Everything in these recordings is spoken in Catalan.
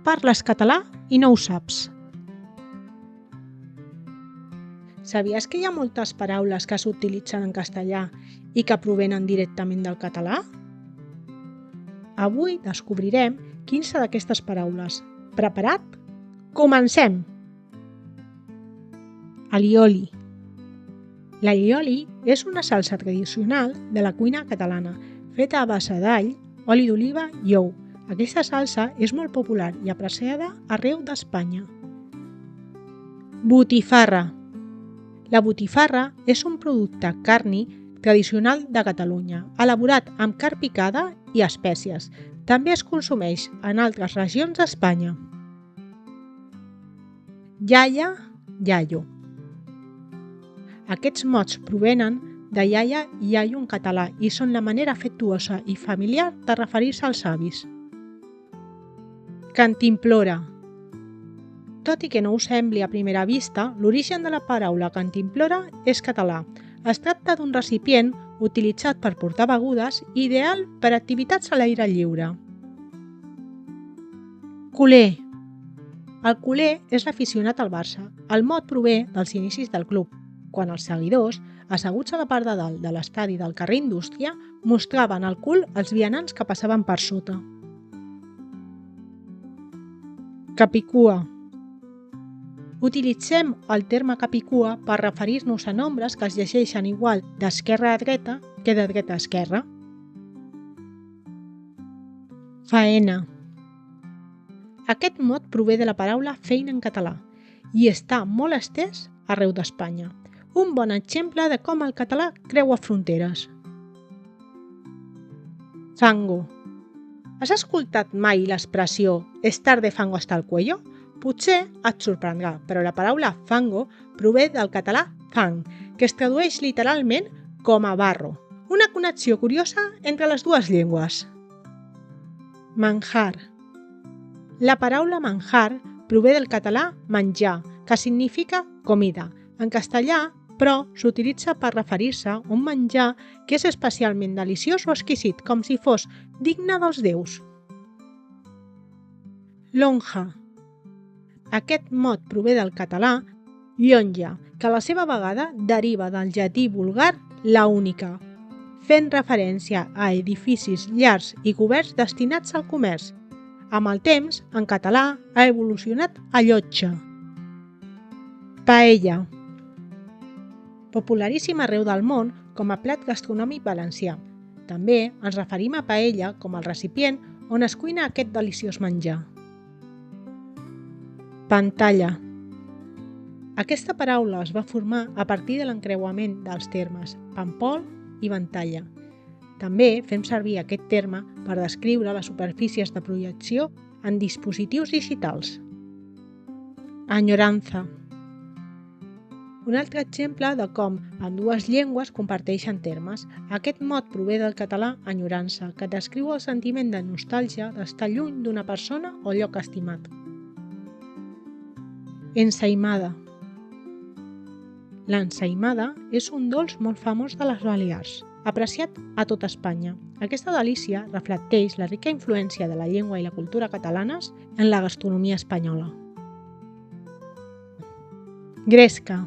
parles català i no ho saps. Sabies que hi ha moltes paraules que s'utilitzen en castellà i que provenen directament del català? Avui descobrirem 15 d'aquestes paraules. Preparat? Comencem! Alioli. L'alioli és una salsa tradicional de la cuina catalana, feta a base d'all, oli d'oliva i ou. Aquesta salsa és molt popular i apreciada arreu d'Espanya. Botifarra. La botifarra és un producte carni tradicional de Catalunya, elaborat amb carn picada i espècies. També es consumeix en altres regions d'Espanya. Iaia, iaio. Aquests mots provenen de iaia i iaio en català i són la manera afectuosa i familiar de referir-se als avis. Cantimplora. Tot i que no ho sembli a primera vista, l'origen de la paraula cantimplora és català. Es tracta d'un recipient utilitzat per portar begudes, ideal per a activitats a l'aire lliure. Culer. El culer és l'aficionat al Barça. El mot prové dels inicis del club, quan els seguidors, asseguts a la part de dalt de l'estadi del carrer Indústria, mostraven el cul als vianants que passaven per sota. Capicua. Utilitzem el terme capicua per referir-nos a nombres que es llegeixen igual d'esquerra a dreta que de dreta a esquerra. Faena. Aquest mot prové de la paraula feina en català i està molt estès arreu d'Espanya. Un bon exemple de com el català creua fronteres. Fango. Has escoltat mai l'expressió «estar de fango hasta el cuello»? Potser et sorprendrà, però la paraula fango prové del català fang, que es tradueix literalment com a barro. Una connexió curiosa entre les dues llengües. Manjar. La paraula manjar prové del català menjar, que significa comida. En castellà, però, s'utilitza per referir-se a un menjar que és especialment deliciós o exquisit, com si fos digne dels déus. Lonja. Aquest mot prové del català llonja, que a la seva vegada deriva del llatí vulgar la única, fent referència a edificis llargs i coberts destinats al comerç. Amb el temps, en català, ha evolucionat a llotja. Paella. Popularíssim arreu del món com a plat gastronòmic valencià. També ens referim a paella com el recipient on es cuina aquest deliciós menjar. Pantalla. Aquesta paraula es va formar a partir de l'encreuament dels termes pampol i ventalla. També fem servir aquest terme per descriure les superfícies de projecció en dispositius digitals. Enyorança. Un altre exemple de com ambdues llengües comparteixen termes. Aquest mot prové del català enyorança, que descriu el sentiment de nostàlgia d'estar lluny d'una persona o lloc estimat. Ensaïmada. L'ensaïmada és un dolç molt famós de les Balears, apreciat a tot Espanya. Aquesta delícia reflecteix la rica influència de la llengua i la cultura catalanes en la gastronomia espanyola. Gresca.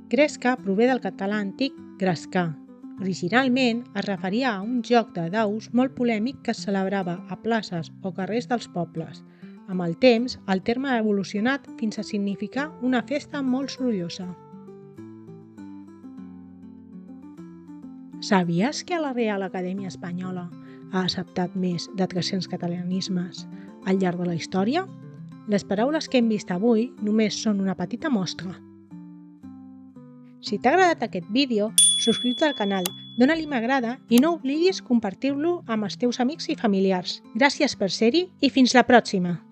Gresca prové del català antic grescar. Originalment es referia a un joc de daus molt polèmic que es celebrava a places o carrers dels pobles. Amb el temps, el terme ha evolucionat fins a significar una festa molt sorollosa. Sabies que la Real Acadèmia Espanyola ha acceptat més de 300 catalanismes al llarg de la història? Les paraules que hem vist avui només són una petita mostra. Si t'ha agradat aquest vídeo, subscriu-te al canal, dona-li m'agrada i no oblidis compartir-lo amb els teus amics i familiars. Gràcies per ser-hi i fins la pròxima!